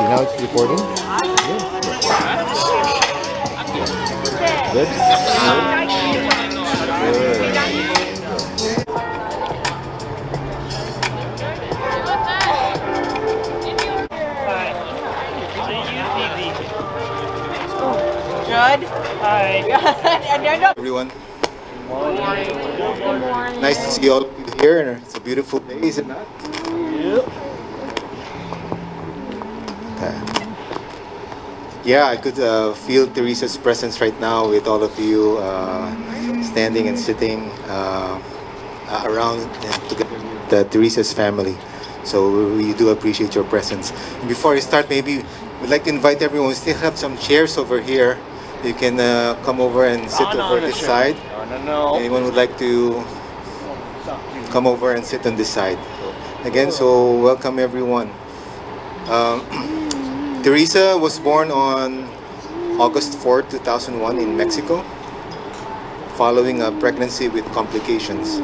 see now it's recording. Good. Good. Hi. Good. Everyone. Nice to see all of you here. It's a beautiful day, is it not? Okay. Yeah, I could feel Teresa's presence right now with all of you standing and sitting around and together with Teresa's family. So we do appreciate your presence. And before I start, maybe we'd like to invite everyone. We still have some chairs over here. You can come over and sit over this side. No. Anyone would like to come over and sit on this side? Again, so welcome everyone. Teresa was born on August 4, 2001 in Mexico, following a pregnancy with complications.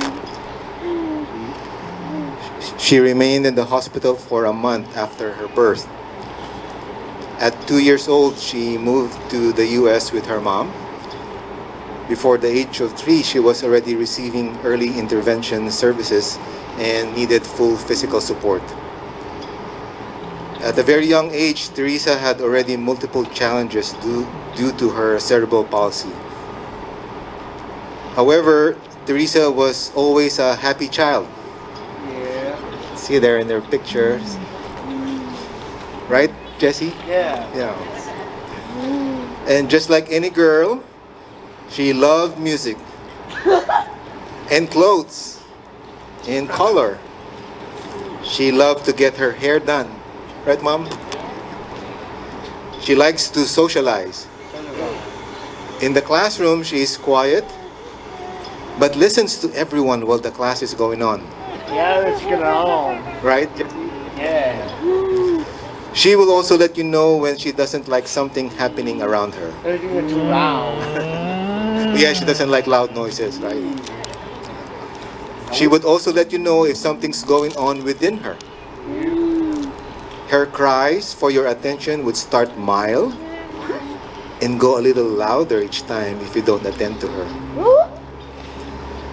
She remained in the hospital for a month after her birth. At 2 years old, she moved to the US with her mom. Before the age of 3, she was already receiving early intervention services and needed full physical support. At a very young age, Teresa had already multiple challenges due to her cerebral palsy. However, Teresa was always a happy child. Yeah. See there in their pictures. Right, Jessie? Yeah. Yeah. And just like any girl, she loved music and clothes and color. She loved to get her hair done. Right, Mom? She likes to socialize. In the classroom, she is quiet, but listens to everyone while the class is going on. Yeah, let's get on. Right? Yeah. She will also let you know when she doesn't like something happening around her. Let's get too loud. Yeah, she doesn't like loud noises, right? She would also let you know if something's going on within her. Her cries for your attention would start mild and go a little louder each time if you don't attend to her.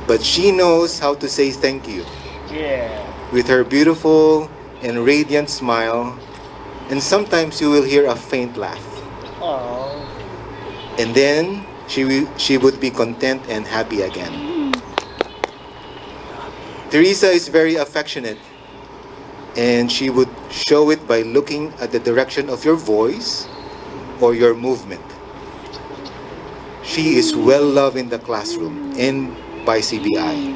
But she knows how to say thank you. Yeah. With her beautiful and radiant smile, and sometimes you will hear a faint laugh. Oh. And then she would be content and happy again. Teresa is very affectionate, and she would show it by looking at the direction of your voice or your movement. She is well loved in the classroom and by CBI.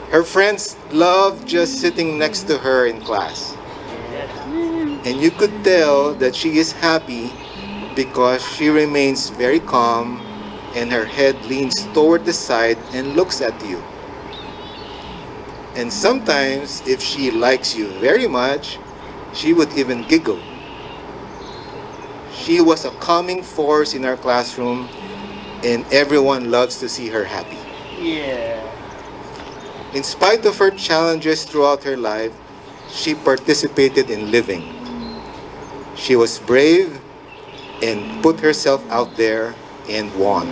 Her friends love just sitting next to her in class. And you could tell that she is happy because she remains very calm and her head leans toward the side and looks at you. And sometimes, if she likes you very much, she would even giggle. She was a calming force in our classroom, and everyone loves to see her happy. Yeah. In spite of her challenges throughout her life, she participated in living. She was brave and put herself out there and won.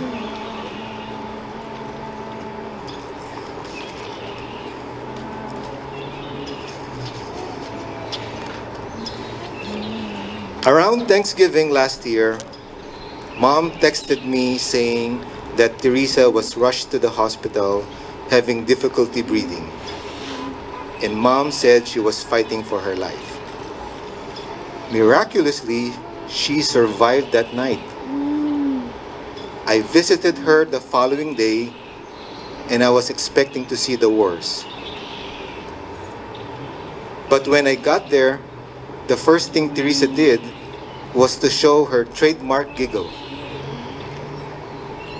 Around Thanksgiving last year, Mom texted me saying that Teresa was rushed to the hospital having difficulty breathing. And Mom said she was fighting for her life. Miraculously, she survived that night. I visited her the following day, and I was expecting to see the worst. But when I got there, the first thing Teresa did was to show her trademark giggle.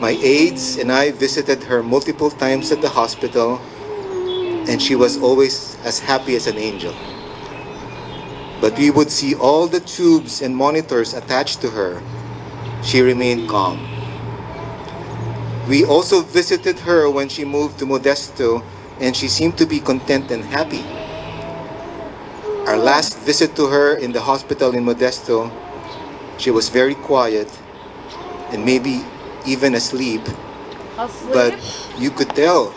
My aides and I visited her multiple times at the hospital, and she was always as happy as an angel. But we would see all the tubes and monitors attached to her. She remained calm. We also visited her when she moved to Modesto, and she seemed to be content and happy. Our Our last visit to her in the hospital in Modesto, she was very quiet and maybe even asleep, but Asleep? you could tell,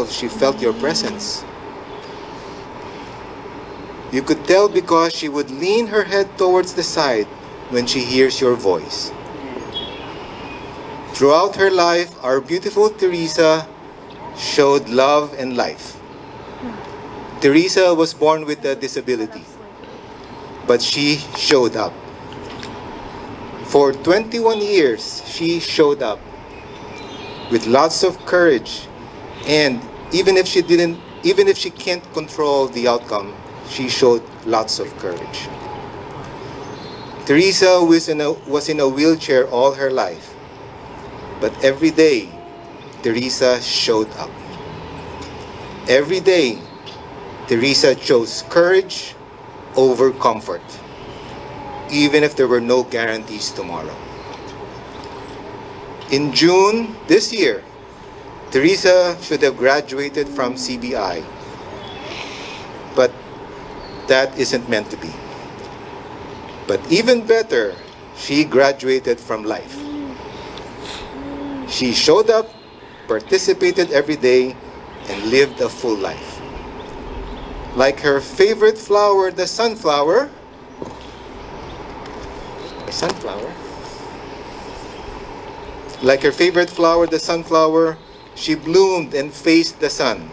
she felt your presence. You could tell because she would lean her head towards the side when she hears your voice. Throughout her life, our beautiful Teresa showed love and life. Teresa was born with a disability, but she showed up. For 21 years, she showed up with lots of courage, and even if she can't control the outcome, she showed lots of courage. Teresa was in a wheelchair all her life, but every day, Teresa showed up. Every day, Teresa chose courage over comfort, even if there were no guarantees tomorrow. In June this year, Teresa should have graduated from CBI, but that isn't meant to be. But even better, she graduated from life. She showed up, participated every day, and lived a full life. Like her favorite flower, the sunflower. Like her favorite flower, the sunflower, she bloomed and faced the sun.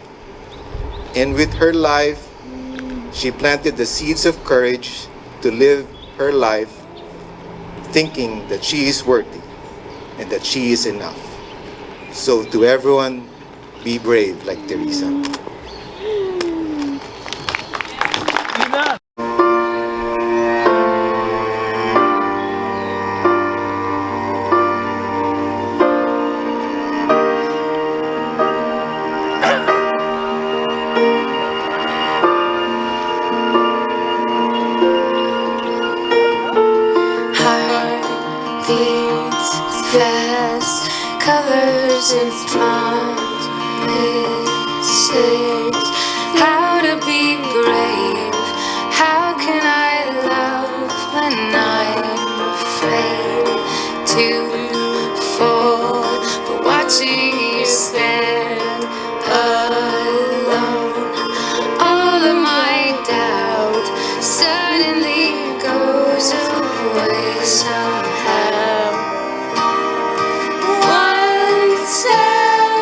And with her life, she planted the seeds of courage to live her life thinking that she is worthy and that she is enough. So to everyone, be brave like Teresa. Heart beats fast, colors and promises. How to be brave? How can I love when I'm afraid to fall? But watching you stand alone, all of my doubt suddenly goes away somehow. One step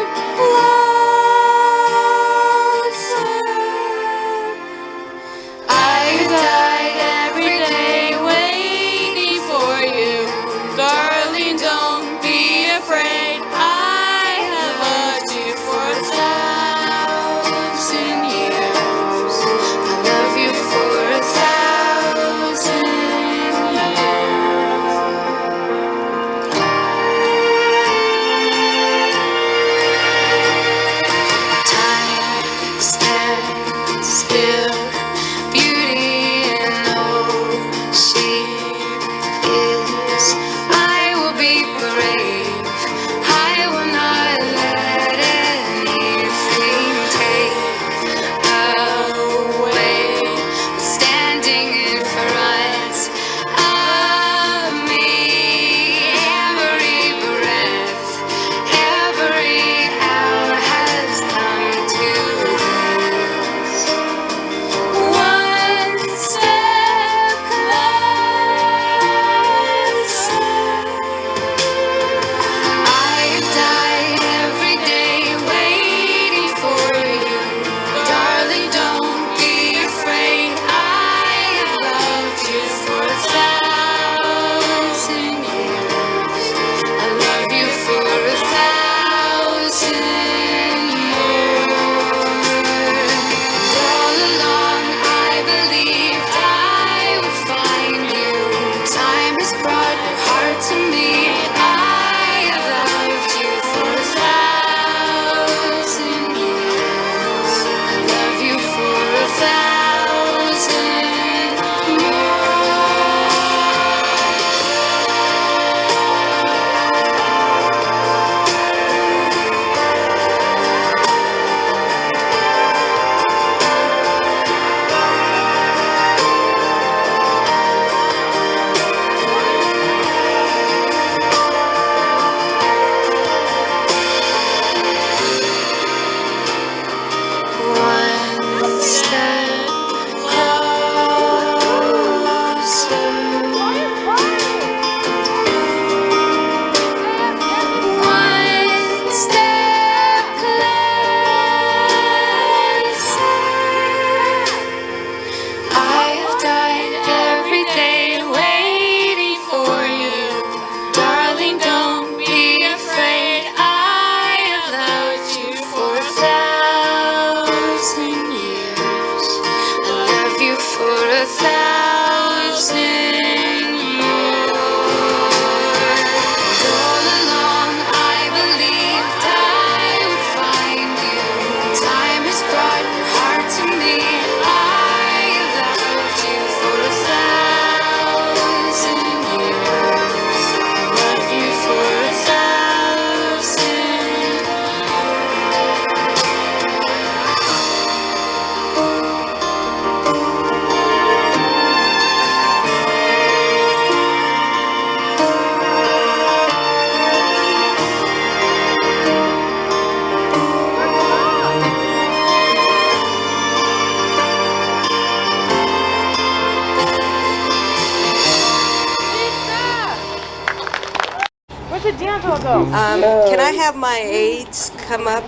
Can I have my aides come up?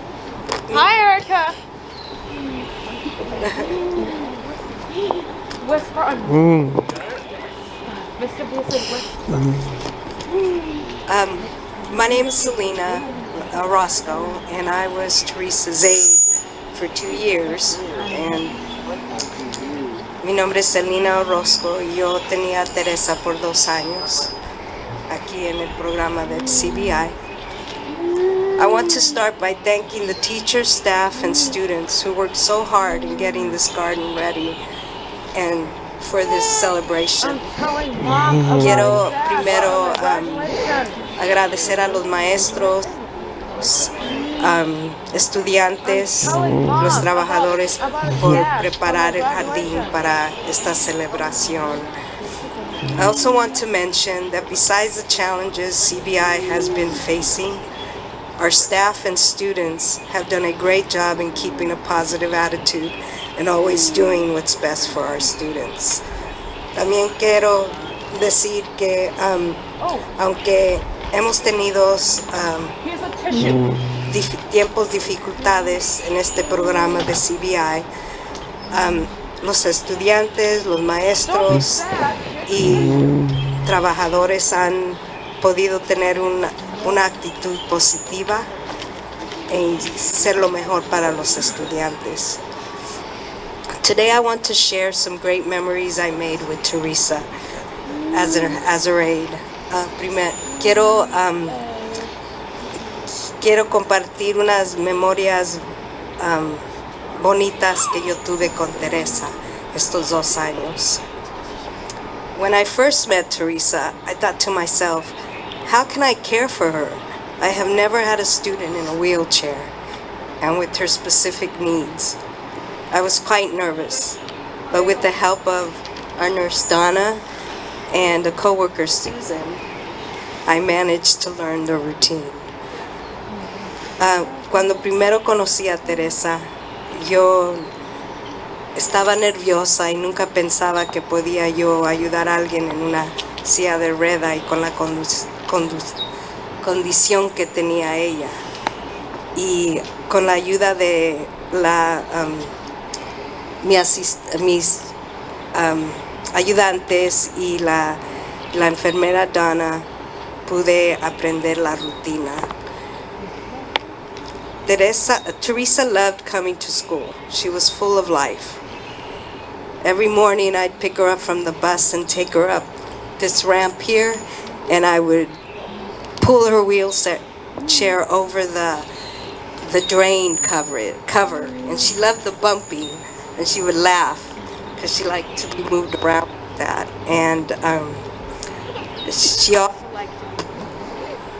Hi, Erica. Whisper on Mr. Beasley. My name is Selena Orozco, and I was Teresa's aide for 2 years. And mi nombre es Selena Orozco y yo tenía a Teresa por 2 años aquí en el programa del CBI. I want to start by thanking the teachers, staff, and students who worked so hard in getting this garden ready and for this celebration. Quiero primero agradecer a los maestros, estudiantes, los trabajadores por preparar el jardín para esta celebración. I also want to mention that besides the challenges CBI has been facing, our staff and students have done a great job in keeping a positive attitude and always doing what's best for our students. También quiero decir que aunque hemos tenido tiempos dificultades en este programa de CBI, los estudiantes, los maestros y trabajadores han podido tener una actitud positiva y ser lo mejor para los estudiantes. Today I want to share some great memories I made with Teresa as her aide. Quiero compartir unas memorias bonitas que yo tuve con Teresa estos 2 años. When I first met Teresa, I thought to myself, how can I care for her? I have never had a student in a wheelchair and with her specific needs. I was quite nervous, but with the help of our nurse Donna and a coworker Susan, I managed to learn the routine. Cuando primero conocí a Teresa, yo estaba nerviosa y nunca pensaba que podía yo ayudar a alguien en una silla de rueda y con la condición que tenía ella. Y con la ayuda de mis ayudantes y la enfermera Donna, pude aprender la rutina. Teresa loved coming to school. She was full of life. Every morning I'd pick her up from the bus and take her up this ramp here, and I would pull her wheelchair over the drain cover, and she loved the bumping, and she would laugh because she liked to be moved around like that. And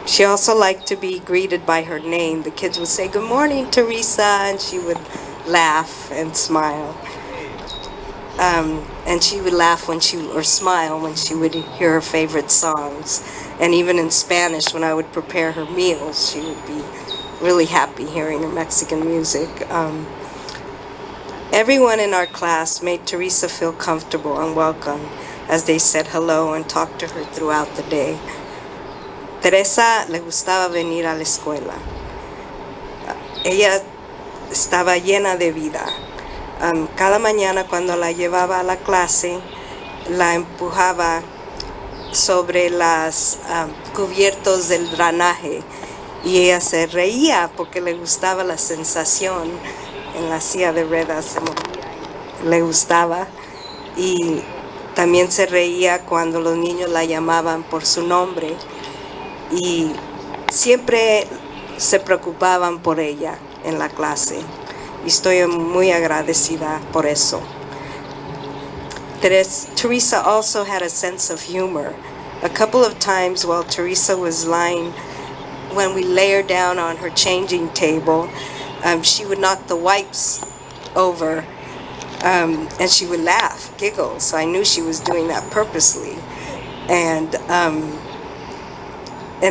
she also liked to be greeted by her name. The kids would say, "Good morning, Teresa," and she would laugh and smile. And she would laugh or smile when she would hear her favorite songs. And even in Spanish, when I would prepare her meals, she would be really happy hearing her Mexican music. Everyone in our class made Teresa feel comfortable and welcome as they said hello and talked to her throughout the day. Teresa le gustaba venir a la escuela. Ella estaba llena de vida. Cada mañana cuando la llevaba a la clase, la empujaba sobre las cubiertos del drenaje y ella se reía porque le gustaba la sensación en la silla de ruedas, se movía, le gustaba, y también se reía cuando los niños la llamaban por su nombre y siempre se preocupaban por ella en la clase. Y estoy muy agradecida por eso. Teresa also had a sense of humor. A couple of times while Teresa was lying, when we lay her down on her changing table, she would knock the wipes over and she would laugh, giggle. So I knew she was doing that purposely. And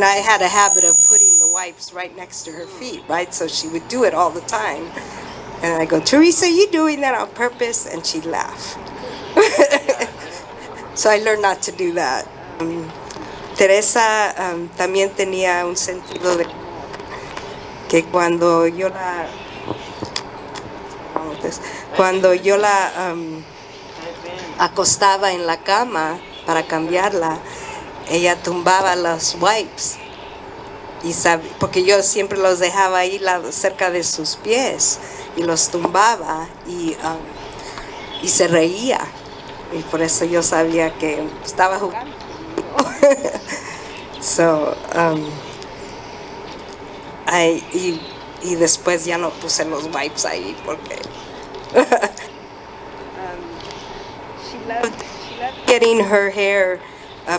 I had a habit of putting the wipes right next to her feet, right? So she would do it all the time. And I go, "Teresa, you doing that on purpose?" And she'd laugh. So I learned not to do that. Teresa también tenía un sentido de que cuando yo la acostaba en la cama para cambiarla, ella tumbaba los wipes porque yo siempre los dejaba ahí cerca de sus pies y los tumbaba y se reía, y por eso yo sabía que estaba jugando. So, y después ya no puse los wipes ahí porque she loved getting her hair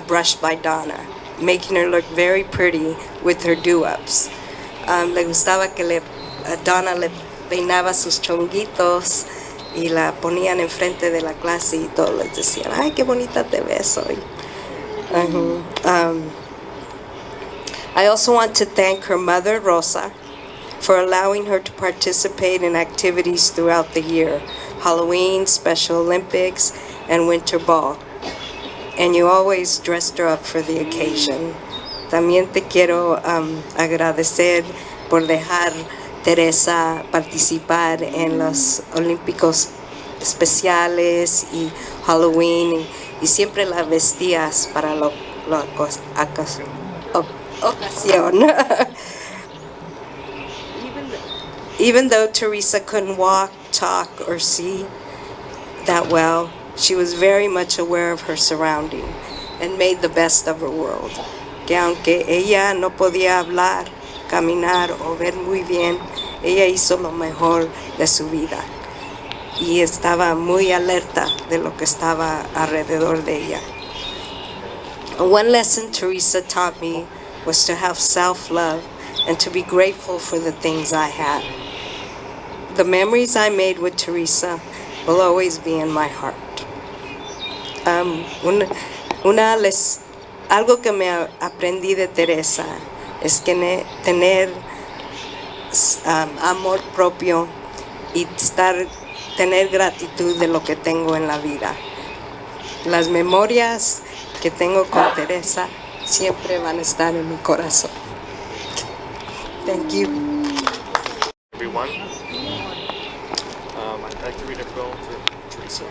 brushed by Donna, making her look very pretty with her do-ups. Le gustaba que Donna le peinaba sus chonguitos y la ponían enfrente de la clase y todos les decían, ay, qué bonita te ves hoy. I also want to thank her mother, Rosa, for allowing her to participate in activities throughout the year, Halloween, Special Olympics, and Winter Ball. And you always dressed her up for the occasion. También te quiero agradecer por dejar Teresa participar en los Olímpicos especiales y Halloween, y siempre la vestías para la ocasión. Even though Teresa couldn't walk, talk, or see that well, she was very much aware of her surrounding and made the best of her world. Que aunque ella no podía hablar, caminar o ver muy bien, ella hizo lo mejor de su vida y estaba muy alerta de lo que estaba alrededor de ella. One lesson Teresa taught me was to have self-love and to be grateful for the things I had. The memories I made with Teresa will always be in my heart. Algo que me aprendí de Teresa es que tener amor propio y tener gratitud de lo que tengo en la vida. Las memorias que tengo con Teresa siempre van a estar en mi corazón. Thank you. Everyone. I'd like to read a poem for Teresa.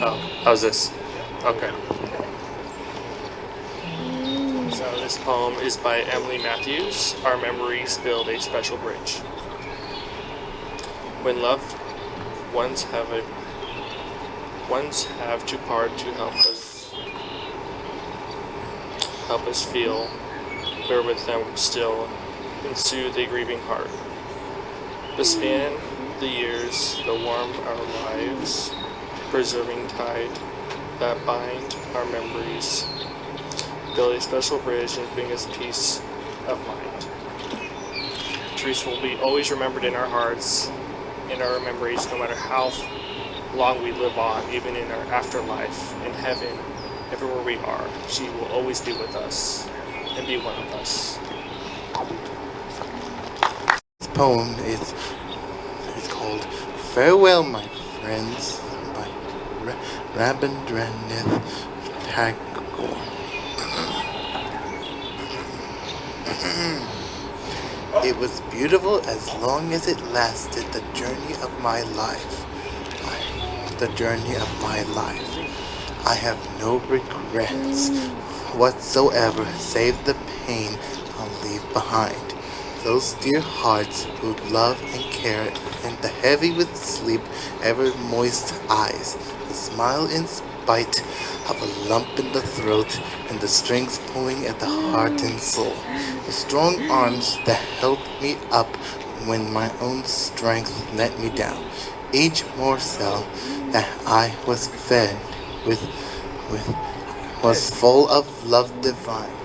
Oh, how's this? Okay. So this poem is by Emily Matthews. Our memories build a special bridge. When loved ones have to part to help us feel, bear with them still, and soothe a grieving heart. The span, the years, the warm our lives, preserving tide that bind our memories, build a special bridge and bring us peace of mind. Teresa will be always remembered in our hearts, in our memories, no matter how long we live on, even in our afterlife, in heaven, everywhere we are. She will always be with us and be one of us. This poem is called Farewell, My Friends by Rabindranath Tagore. It was beautiful as long as it lasted, the journey of my life. I have no regrets whatsoever, save the pain I'll leave behind. Those dear hearts who love and care, and the heavy with sleep, ever moist eyes, the smile in spite of a lump in the throat, and the strings pulling at the heart and soul. The strong arms that held me up when my own strength let me down. Each morsel that I was fed with was full of love divine.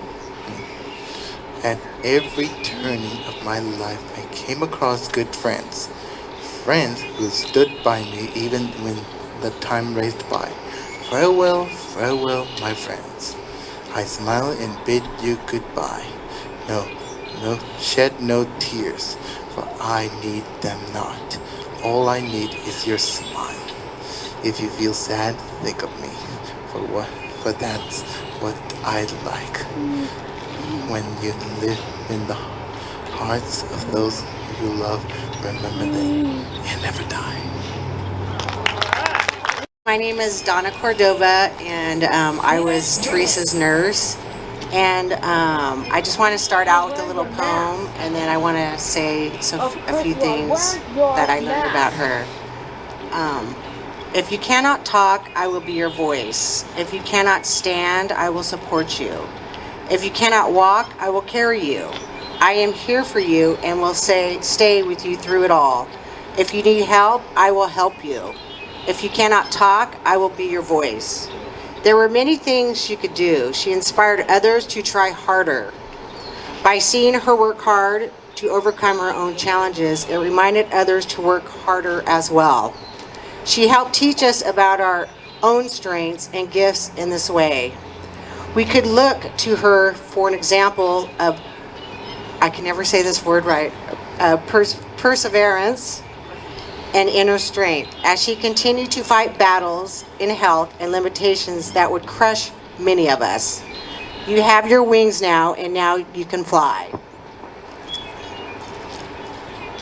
At every turning of my life I came across good friends who stood by me even when the time raced by. Farewell, farewell, my friends. I smile and bid you goodbye. No, shed no tears, for I need them not. All I need is your smile. If you feel sad, think of me, but that's what I like. When you live in the hearts of those you love, remember they never die. My name is Donna Cordova, and I was Teresa's nurse. And I just want to start out with a little poem, and then I want to say a few things that I learned about her. If you cannot talk, I will be your voice. If you cannot stand, I will support you. If you cannot walk, I will carry you. I am here for you and will stay with you through it all. If you need help, I will help you. If you cannot talk, I will be your voice. There were many things she could do. She inspired others to try harder. By seeing her work hard to overcome her own challenges, it reminded others to work harder as well. She helped teach us about our own strengths and gifts in this way. We could look to her for an example of, I can never say this word right, perseverance and inner strength as she continued to fight battles in health and limitations that would crush many of us. You have your wings now, and now you can fly.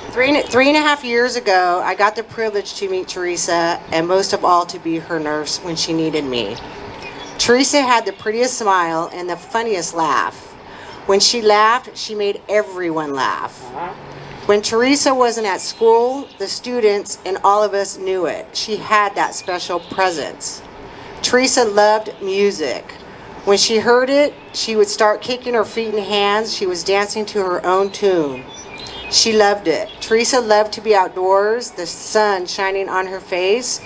Three and a half years ago, I got the privilege to meet Teresa, and most of all to be her nurse when she needed me. Teresa had the prettiest smile and the funniest laugh. When she laughed, she made everyone laugh. When Teresa wasn't at school, the students and all of us knew it. She had that special presence. Teresa loved music. When she heard it, she would start kicking her feet and hands. She was dancing to her own tune. She loved it. Teresa loved to be outdoors, the sun shining on her face.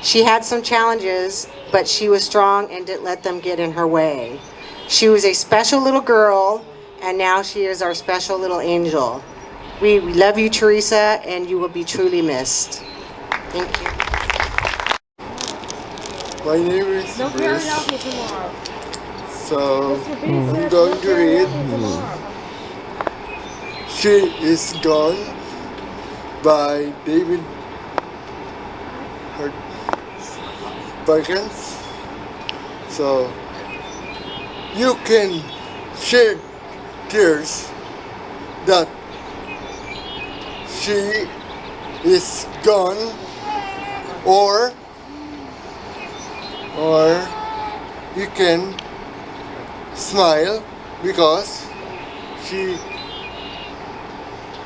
She had some challenges, but she was strong and didn't let them get in her way. She was a special little girl, and now she is our special little angel. We love you, Teresa, and you will be truly missed. Thank you. My name is Bruce. So I'm going to read She Is Gone by David Perkins. So you can shed tears that she is gone, or you can smile because she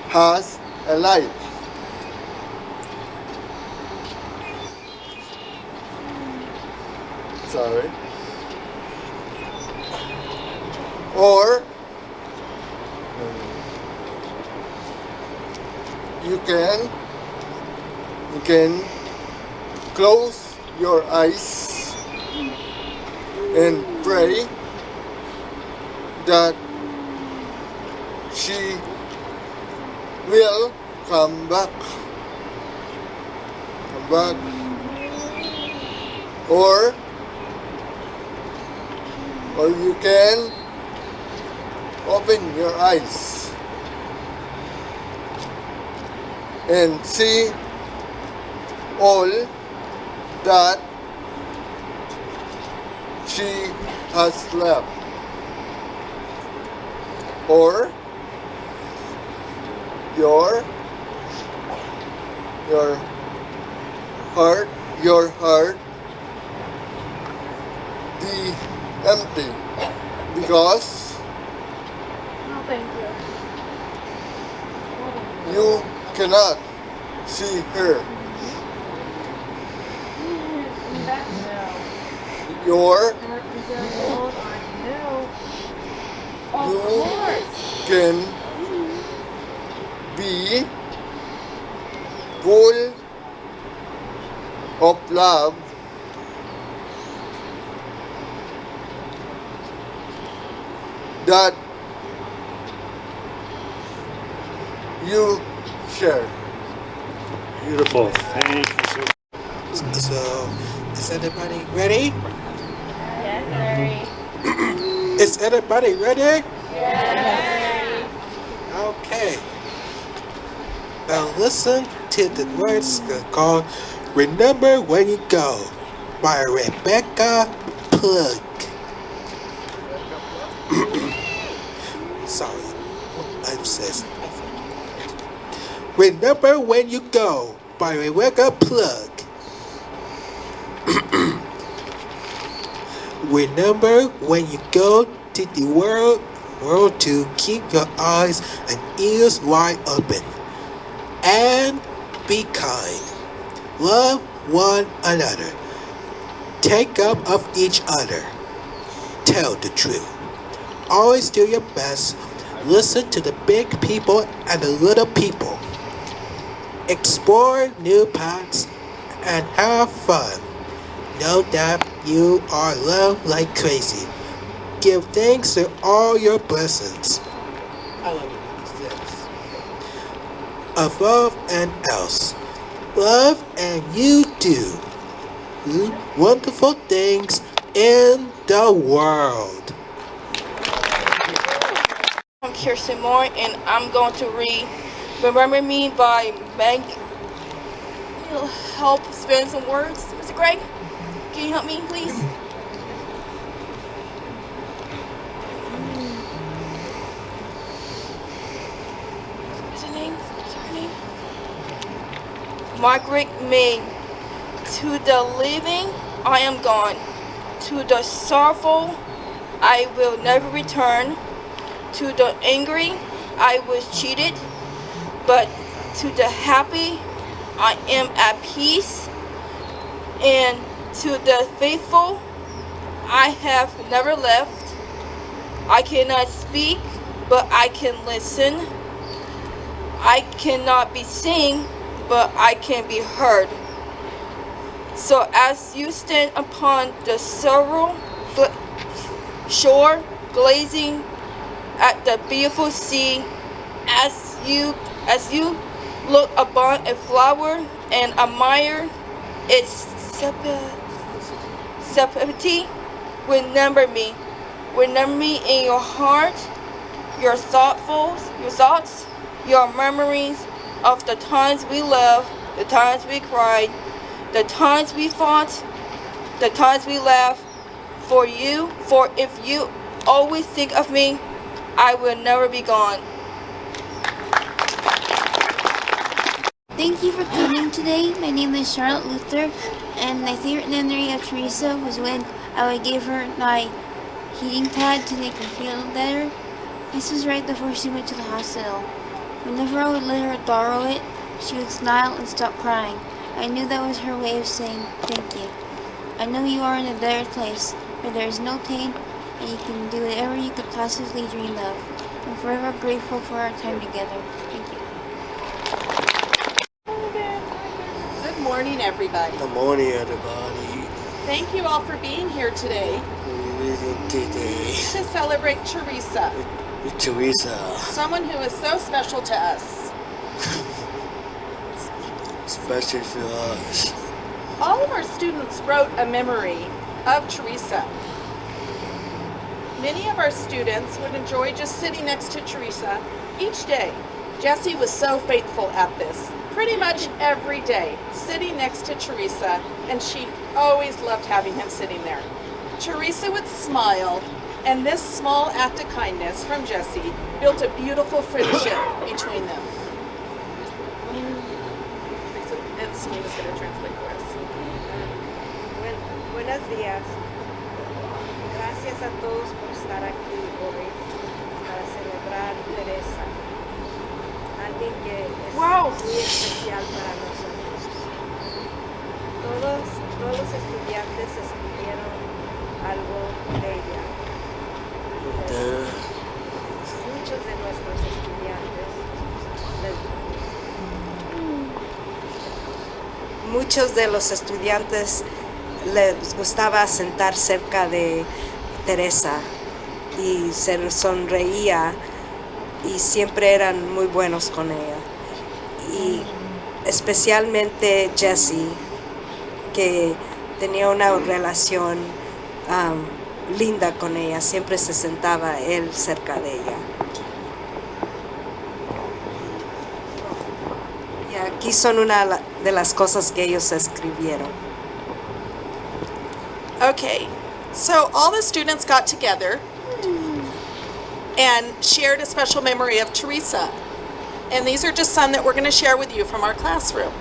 has a life. Sorry. Or you can close your eyes and pray that she will come back. Or you can open your eyes and see all that she has left. Or your heart be empty because you cannot see her. You can be full of love that you share. Beautiful. Thank you. So, is everybody ready? Yes, Larry. Is everybody ready? Yes. Okay. Now listen to the words called Remember Where You Go by Rebecca Plug. Remember when you go by a Wake Plug. Remember when you go to the world to keep your eyes and ears wide open. And be kind. Love one another. Take up of each other. Tell the truth. Always do your best. Listen to the big people and the little people. Explore new paths and have fun. Know that you are loved like crazy. Give thanks to all your blessings. I love it. Above and else, love and you do wonderful things in the world. I'm Kirsten Moore, and I'm going to read Remember Me by Meg. You'll help spell some words, Mr. Greg? Can you help me, please? What's her name? What's her name? Margaret May. To the living, I am gone. To the sorrowful, I will never return. To the angry, I was cheated. But to the happy, I am at peace. And to the faithful, I have never left. I cannot speak, but I can listen. I cannot be seen, but I can be heard. So as you stand upon the sorrow shore, gazing at the beautiful sea, as you look upon a flower and admire its subtlety, remember me. Remember me in your heart, your thoughts, your memories of the times we loved, the times we cried, the times we fought, the times we laughed. For if you always think of me, I will never be gone. Thank you for coming today. My name is Charlotte Luther, and my favorite memory of Teresa was when I would give her my heating pad to make her feel better. This was right before she went to the hospital. Whenever I would let her borrow it, she would smile and stop crying. I knew that was her way of saying thank you. I know you are in a better place, where there is no pain, and you can do whatever you could possibly dream of. I'm forever grateful for our time together. Thank you. Good morning, everybody. Good morning, everybody. Thank you all for being here today to celebrate Teresa. Teresa. Someone who is so special to us. Special for us. All of our students wrote a memory of Teresa. Many of our students would enjoy just sitting next to Teresa each day. Jesse was so faithful at this. Pretty much every day, sitting next to Teresa, and she always loved having him sitting there. Teresa would smile, and this small act of kindness from Jesse built a beautiful friendship between them. And Selena's going to translate for us. Buenos días. Gracias a todos por estar aquí hoy para celebrar Teresa. Alguien que es muy especial para nosotros. Todos los estudiantes escribieron algo de ella. Muchos de nuestros estudiantes muchos de los estudiantes les gustaba sentar cerca de Teresa y se sonreía y siempre eran muy buenos con ella. Y especialmente Jesse, que tenía una relación linda con ella, siempre se sentaba él cerca de ella. Y aquí son una de las cosas que ellos escribieron. Okay, so all the students got together and shared a special memory of Teresa. And these are just some that we're going to share with you from our classroom.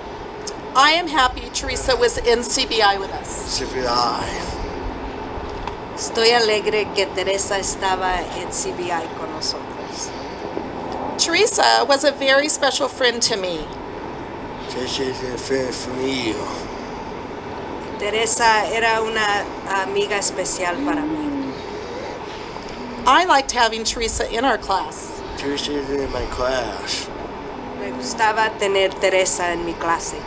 I am happy Teresa was in CBI with us. CBI. Estoy alegre que Teresa estaba en CBI con nosotros. Teresa was a very special friend to me. This is a friend from you. Teresa era una amiga especial para mí. I liked having Teresa in our class. Teresa is in my class. Me gustaba tener Teresa en mi clase.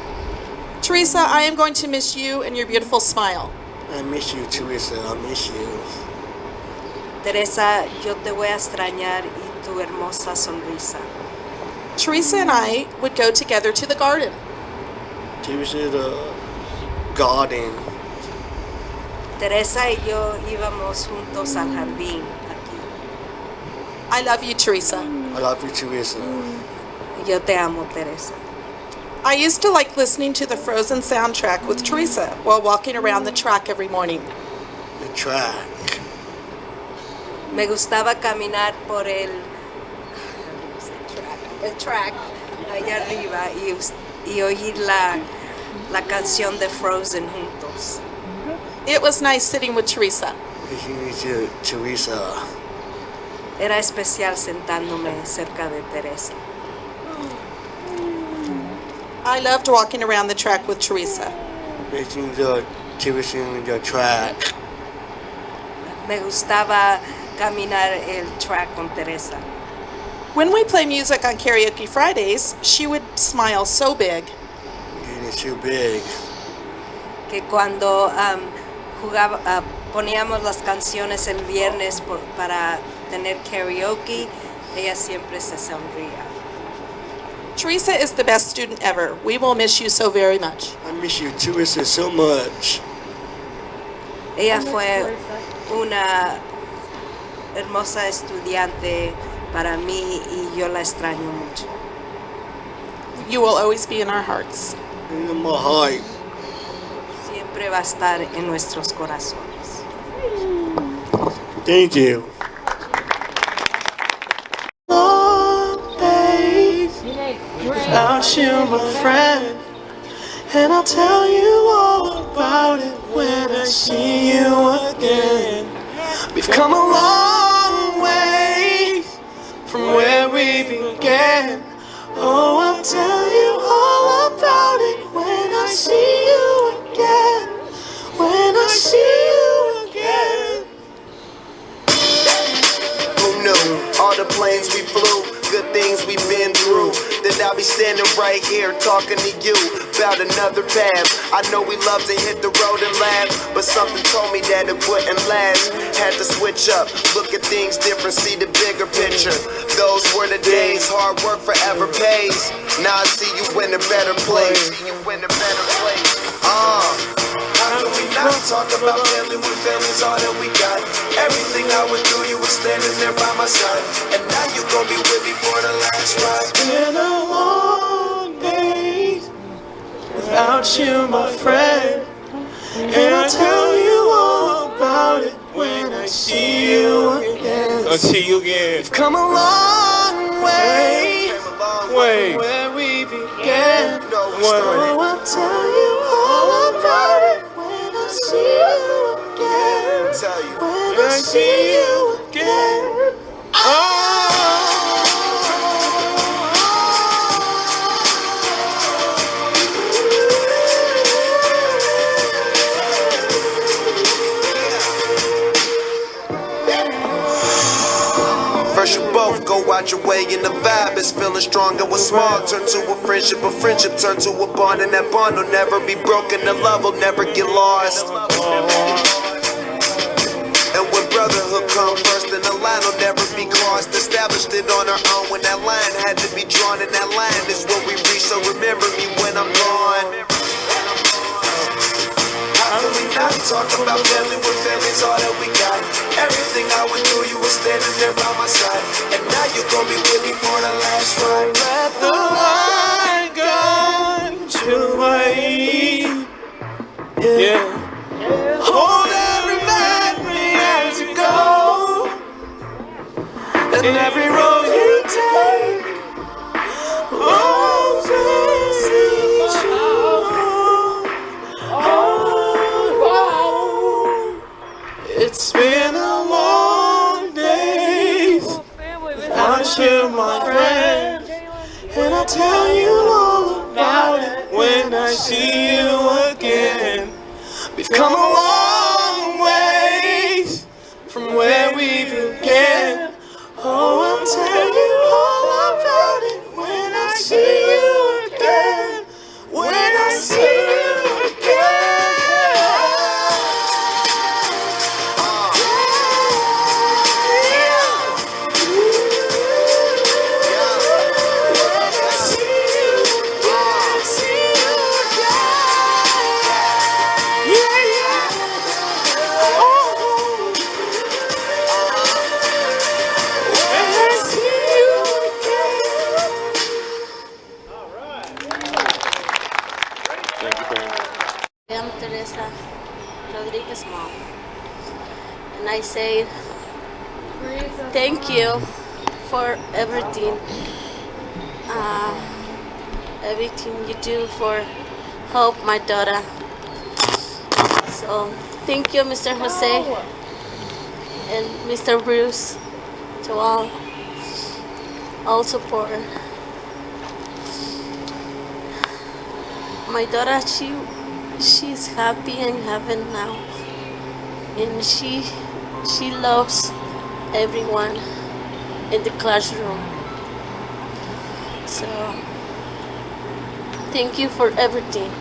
Teresa, I am going to miss you and your beautiful smile. I miss you, Teresa. I miss you. Teresa, yo te voy a extrañar y tu hermosa sonrisa. Teresa and I would go together to the garden. Teresa, the garden. Teresa y yo íbamos juntos al jardín aquí. I love you, Teresa. I love you, Teresa. Yo te amo, Teresa. I used to like listening to the Frozen soundtrack with Teresa while walking around the track every morning. The track. Me gustaba caminar por el track allá arriba y oír la canción de Frozen juntos. It was nice sitting with Teresa. Listening to Teresa. Era especial sentándome cerca de Teresa. I loved walking around the track with Teresa. Listening to Teresa in the track. Me gustaba caminar el track con Teresa. When we play music on Karaoke Fridays, she would smile so big. It's too big. Que cuando poníamos las canciones el viernes para tener karaoke, ella siempre se sonría. Teresa is the best student ever. We will miss you so very much. I miss you, Teresa, so much. Ella fue una hermosa estudiante para mí y yo la extraño mucho. You will always be in our hearts. In my heart. Siempre va a estar en nuestros corazones. Thank you. Without you, my friend, and I'll tell you all about it when I see you again. We've come a long way from where we began. Oh, I'll tell you all about it when I see you again. When I see you again. Who knew all the planes we flew, good things we've been through, that I'll be standing right here talking to you about another path. I know we love to hit the road and laugh, but something told me that it wouldn't last. Had to switch up, look at things different, see the bigger picture. Those were the days, hard work forever pays. Now I see you in a better place. How can we not talk about family when family's all that we got? Everything I went through, you were standing there by my side, and now you gon' be with me for the last ride. It's been a long day without you, my friend, and I'll tell you all about it when I see you again. I'll see you again. We've come a long way from where we began. Oh, I'll tell you all about it when I see you again. When I see you again. First you both go out your way and the vibe is feeling stronger. What's small turn to a friendship turn to a bond, and that bond will never be broken. The love will never get lost. And when brotherhood comes first, then the line will never be crossed. Established it on our own when that line had to be drawn, and that line is what we reach. So remember me when I'm gone. How can we not talk about family when family's all that we got? Everything I went through, you were standing there by my side, and now you gon' be with me for the last ride. Let the light guide to my ear. Yeah. Hold every memory as you go, and every road you take, when I see you again. We've come a long ways from where we began. Oh, I'll tell you all about it when I see you again. When I see you again. I'm Teresa Rodriguez's mom, and I say thank you for everything, everything you do for help my daughter. So thank you, Mr. Jose and Mr. Bruce, to all support. My daughter, she's happy in heaven now, and she loves everyone in the classroom. So thank you for everything.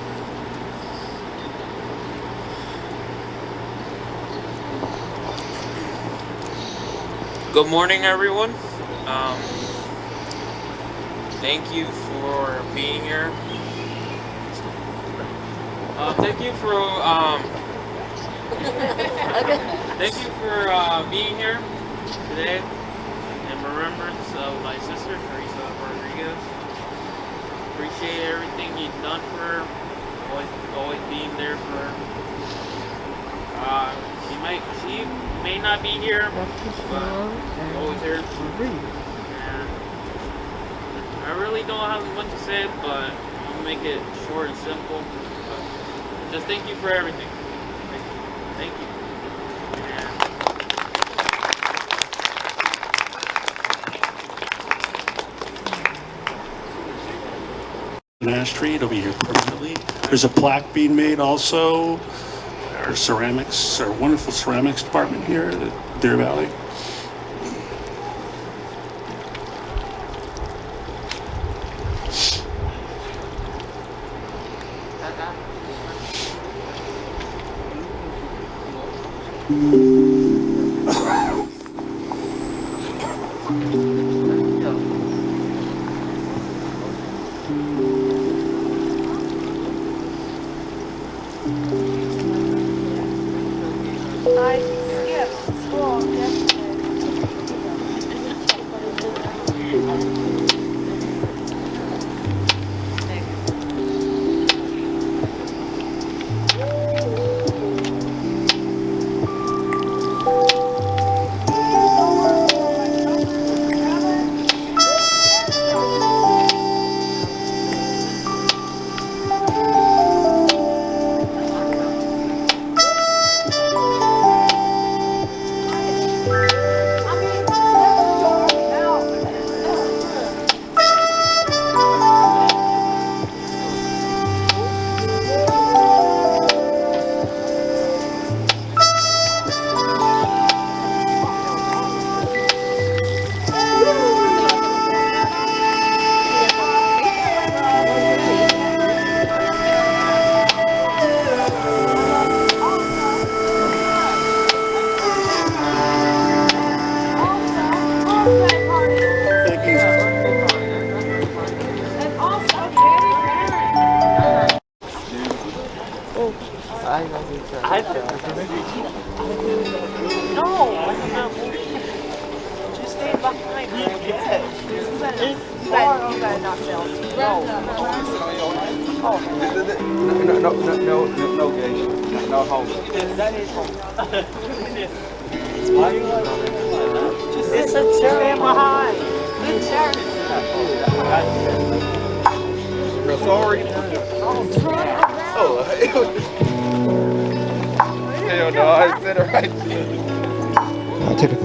Good morning, everyone. Thank you for being here. Thank you for thank you for being here today in remembrance of my sister Teresa Rodriguez. Appreciate everything you've done for her. Always being there for her. She may not be here, but always here. And I really don't have much to say, but I'll make it short and simple. Just thank you for everything. Thank you. An ash tree, it'll be here permanently. There's a plaque being made also. Our ceramics, our wonderful ceramics department here at Deer Valley. I skipped school yesterday. Just stay behind. No gay. No homo. That is homo. It's a chair behind. Good chair. Sorry. Oh, hell no, I said it right. I'll take it.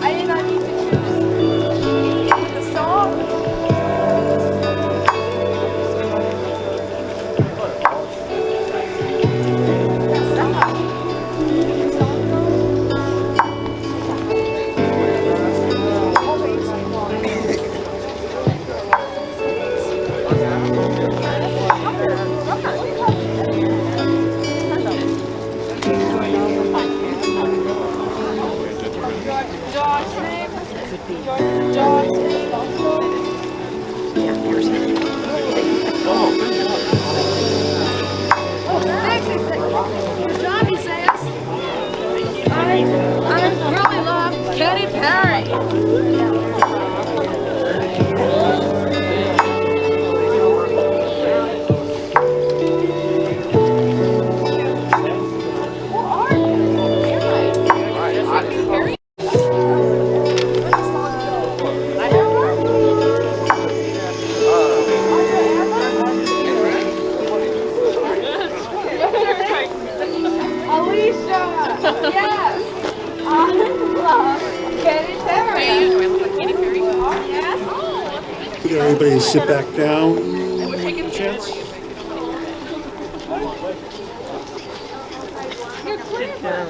I dog's name? Your dog's name also? Johnny says, I really love Katy Perry. Alicia! Yes! I love Katy Perry. Do I look like Katy Perry? Yes. Could everybody sit back down? Chance? Sit down.